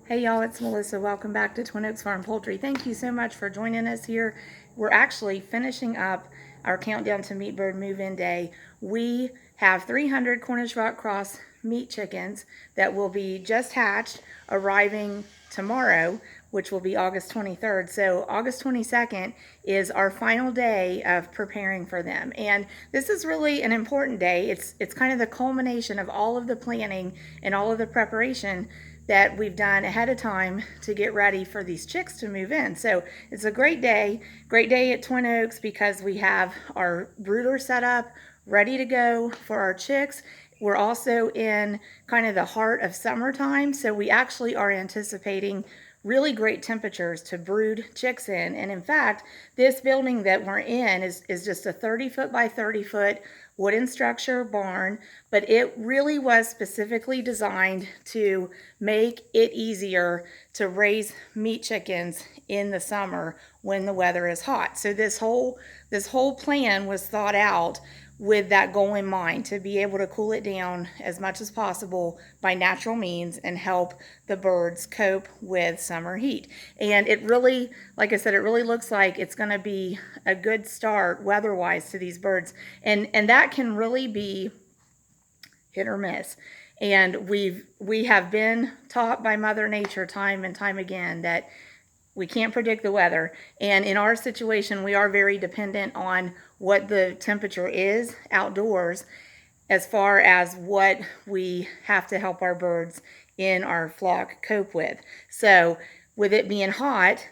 Hey y'all, it's Melissa. Welcome back to Twin Oaks Farm Poultry. Thank you so much for joining us here. We're actually finishing up our countdown to meat bird move-in day. We have 300 Cornish Rock Cross meat chickens that will be just hatched, arriving tomorrow, which will be August 23rd. So August 22nd is our final day of preparing for them. And this is really an important day. It's kind of the culmination of all of the planning and all of the preparation that we've done ahead of time to get ready for these chicks to move in. So it's a great day at Twin Oaks because we have our brooder set up, ready to go for our chicks. We're also in kind of the heart of summertime, so we actually are anticipating really great temperatures to brood chicks in. And in fact, this building that we're in is just a 30-foot by 30-foot wooden structure barn, but it really was specifically designed to make it easier to raise meat chickens in the summer when the weather is hot. So this whole plan was thought out with that goal in mind, to be able to cool it down as much as possible by natural means and help the birds cope with summer heat. And it really, like I said, it really looks like it's going to be a good start weather-wise to these birds. And that can really be hit or miss. And we have been taught by Mother Nature time and time again that we can't predict the weather. And in our situation, we are very dependent on what the temperature is outdoors as far as what we have to help our birds in our flock cope with. So with it being hot,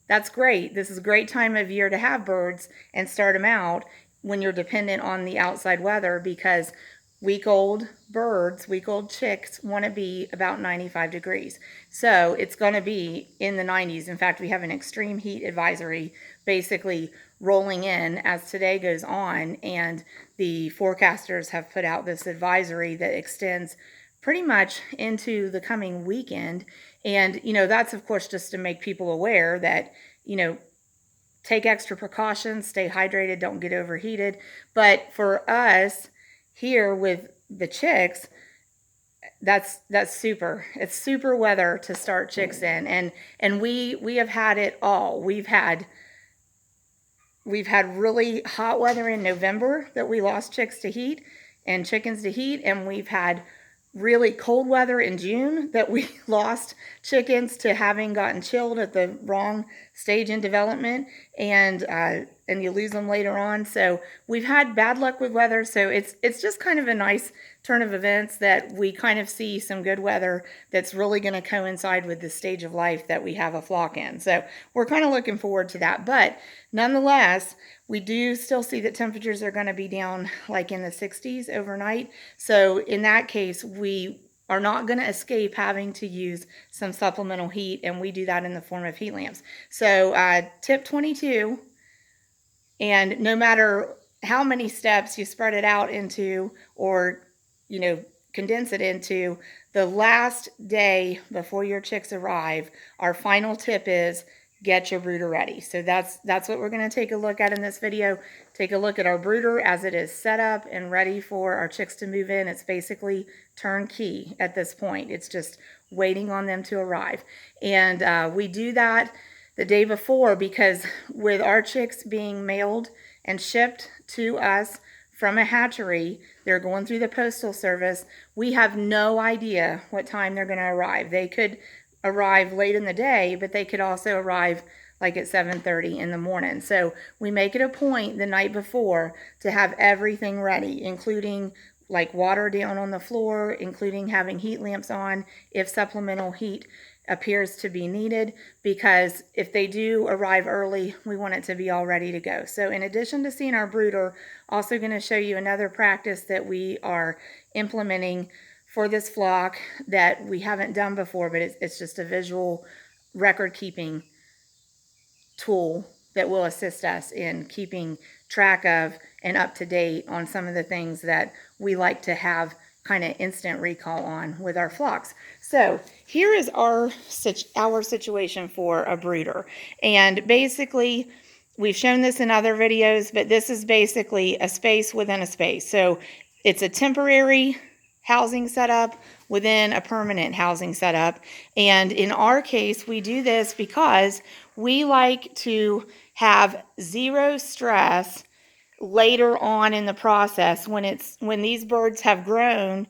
that's great. This is a great time of year to have birds and start them out when you're dependent on the outside weather, because week-old birds, week-old chicks want to be about 95 degrees. So it's going to be in the 90s. In fact, we have an extreme heat advisory basically rolling in as today goes on, and the forecasters have put out this advisory that extends pretty much into the coming weekend. And, that's of course just to make people aware that, take extra precautions, stay hydrated, don't get overheated. But for us, here with the chicks, that's super. It's super weather to start chicks in, and we have had it all. We've had really hot weather in November that we lost chicks to heat and chickens to heat, and we've had really cold weather in June that we lost chickens to having gotten chilled at the wrong stage in development, and you lose them later on. So we've had bad luck with weather. So it's just kind of a nice turn of events that we kind of see some good weather that's really going to coincide with the stage of life that we have a flock in. So we're kind of looking forward to that. But nonetheless, we do still see that temperatures are going to be down like in the 60s overnight. So in that case, we are not going to escape having to use some supplemental heat, and we do that in the form of heat lamps. So tip 22, and no matter how many steps you spread it out into, or condense it into, the last day before your chicks arrive, our final tip is get your brooder ready. So that's what we're going to take a look at in this video. Take a look at our brooder as it is set up and ready for our chicks to move in. It's basically turnkey at this point. It's just waiting on them to arrive. And we do that the day before, because with our chicks being mailed and shipped to us from a hatchery, they're going through the postal service. We have no idea what time they're going to arrive. They could arrive late in the day, but they could also arrive like at 7:30 in the morning. So we make it a point the night before to have everything ready, including like water down on the floor, including having heat lamps on if supplemental heat appears to be needed, because if they do arrive early, we want it to be all ready to go. So in addition to seeing our brooder, also going to show you another practice that we are implementing for this flock that we haven't done before, but it's just a visual record keeping tool that will assist us in keeping track of and up to date on some of the things that we like to have kind of instant recall on with our flocks. So here is our situation for a brooder. And basically, we've shown this in other videos, but this is basically a space within a space. So it's a temporary housing setup within a permanent housing setup. And in our case, we do this because we like to have zero stress later on in the process when these birds have grown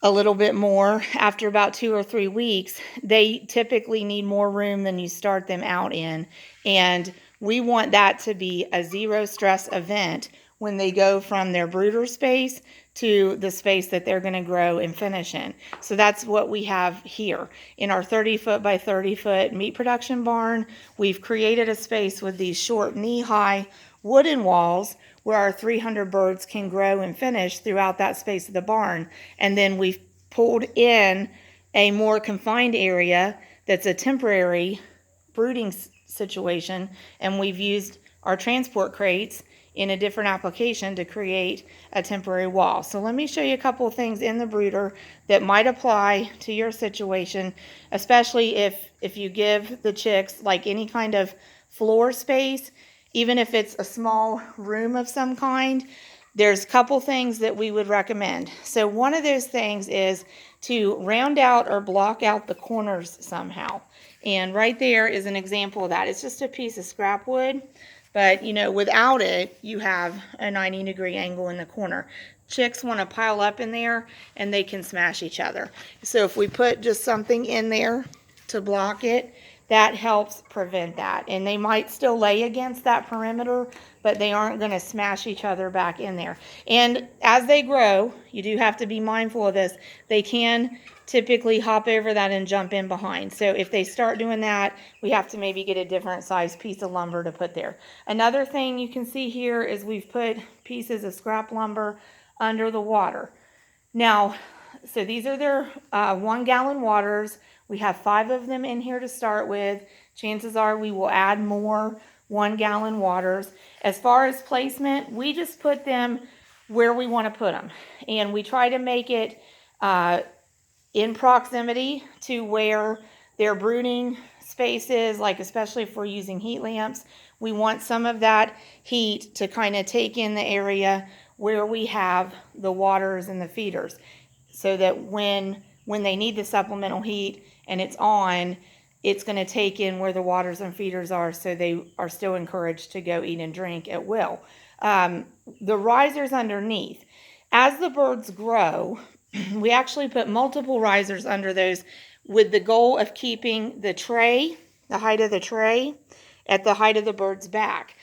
a little bit more after about 2 or 3 weeks. They typically need more room than you start them out in, and we want that to be a zero stress event when they go from their brooder space to the space that they're going to grow and finish in. So that's what we have here in our 30-foot by 30-foot meat production barn. We've created a space with these short knee-high wooden walls where our 300 birds can grow and finish throughout that space of the barn. And then we've pulled in a more confined area that's a temporary brooding situation, and we've used our transport crates in a different application to create a temporary wall. So let me show you a couple of things in the brooder that might apply to your situation, especially if you give the chicks like any kind of floor space, even if it's a small room of some kind. There's a couple things that we would recommend. So one of those things is to round out or block out the corners somehow. And right there is an example of that. It's just a piece of scrap wood, but without it, you have a 90-degree angle in the corner. Chicks want to pile up in there and they can smash each other. So if we put just something in there to block it, that helps prevent that. And they might still lay against that perimeter, but they aren't going to smash each other back in there. And as they grow, you do have to be mindful of this. They can typically hop over that and jump in behind. So if they start doing that, we have to maybe get a different size piece of lumber to put there. Another thing you can see here is we've put pieces of scrap lumber under the water. Now, so these are their 1-gallon waters. We have 5 of them in here to start with. Chances are we will add more 1-gallon waters. As far as placement, we just put them where we want to put them. And we try to make it in proximity to where their brooding space is, like especially if we're using heat lamps. We want some of that heat to kind of take in the area where we have the waters and the feeders, so that when they need the supplemental heat and it's on, it's going to take in where the waters and feeders are, so they are still encouraged to go eat and drink at will. The risers underneath, as the birds grow, we actually put multiple risers under those with the goal of keeping the tray, the height of the tray, at the height of the bird's back.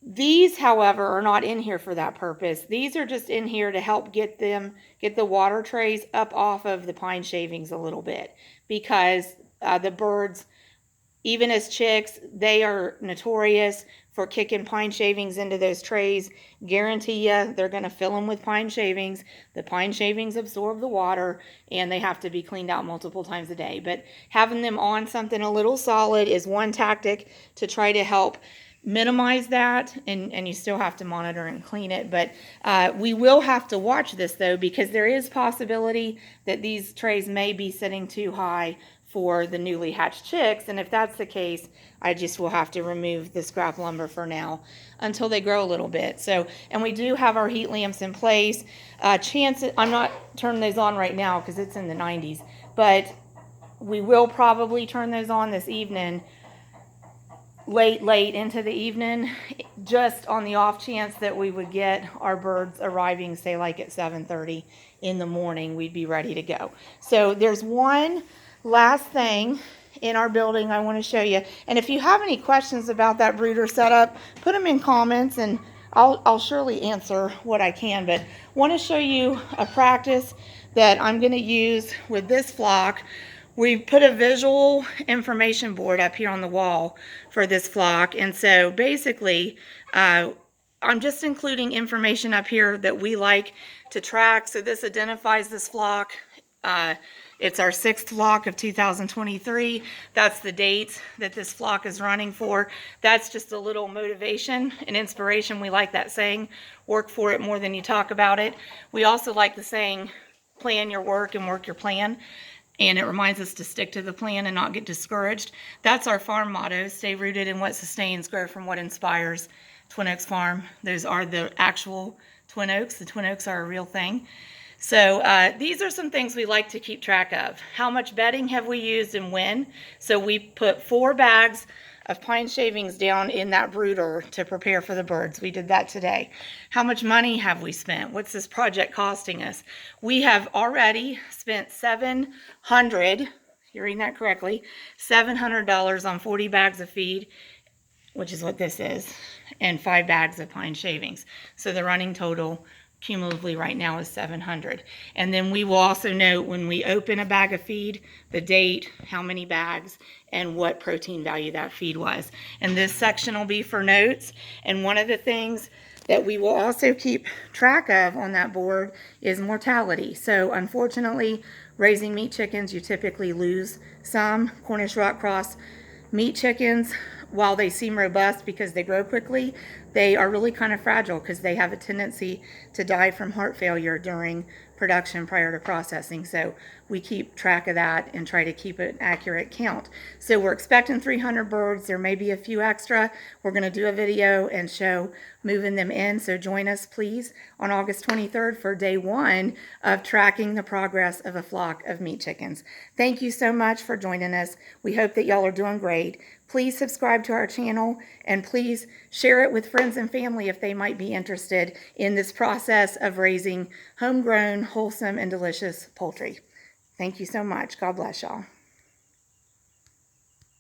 These, however, are not in here for that purpose. These are just in here to help get the water trays up off of the pine shavings a little bit, because the birds, even as chicks, they are notorious for kicking pine shavings into those trays. Guarantee you they're going to fill them with pine shavings. The pine shavings absorb the water, and they have to be cleaned out multiple times a day. But having them on something a little solid is one tactic to try to help minimize that, and you still have to monitor and clean it. But we will have to watch this, though, because there is possibility that these trays may be sitting too high for the newly hatched chicks, and if that's the case, I just will have to remove the scrap lumber for now until they grow a little bit. So, and we do have our heat lamps in place. I'm not turning those on right now because it's in the 90s, but we will probably turn those on this evening, late into the evening, just on the off chance that we would get our birds arriving, say like at 7:30 in the morning. We'd be ready to go. So there's one last thing in our building I want to show you, and if you have any questions about that brooder setup, put them in comments and I'll surely answer what I can. But I want to show you a practice that I'm going to use with this flock. We put a visual information board up here on the wall for this flock, and so basically I'm just including information up here that we like to track. So this identifies this flock. It's our 6th flock of 2023. That's the date that this flock is running for. That's just a little motivation and inspiration. We like that saying, work for it more than you talk about it. We also like the saying, plan your work and work your plan. And it reminds us to stick to the plan and not get discouraged. That's our farm motto: stay rooted in what sustains, grow from what inspires. Twin Oaks Farm. Those are the actual Twin Oaks. The Twin Oaks are a real thing. So these are some things we like to keep track of. How much bedding have we used and when? So we put 4 bags of pine shavings down in that brooder to prepare for the birds. We did that today. How much money have we spent? What's this project costing us? We have already spent $700, you're reading that correctly, $700 on 40 bags of feed, which is what this is, and 5 bags of pine shavings. So the running total cumulatively right now is 700. And then we will also note when we open a bag of feed, the date, how many bags, and what protein value that feed was. And this section will be for notes. And one of the things that we will also keep track of on that board is mortality. So unfortunately, raising meat chickens, you typically lose some. Cornish rock cross meat chickens, while they seem robust because they grow quickly, they are really kind of fragile because they have a tendency to die from heart failure during production prior to processing. So we keep track of that and try to keep an accurate count. So we're expecting 300 birds. There may be a few extra. We're going to do a video and show moving them in. So join us, please, on August 23rd for day 1 of tracking the progress of a flock of meat chickens. Thank you so much for joining us. We hope that y'all are doing great. Please subscribe to our channel and please share it with friends and family if they might be interested in this process of raising homegrown, wholesome, and delicious poultry. Thank you so much. God bless y'all.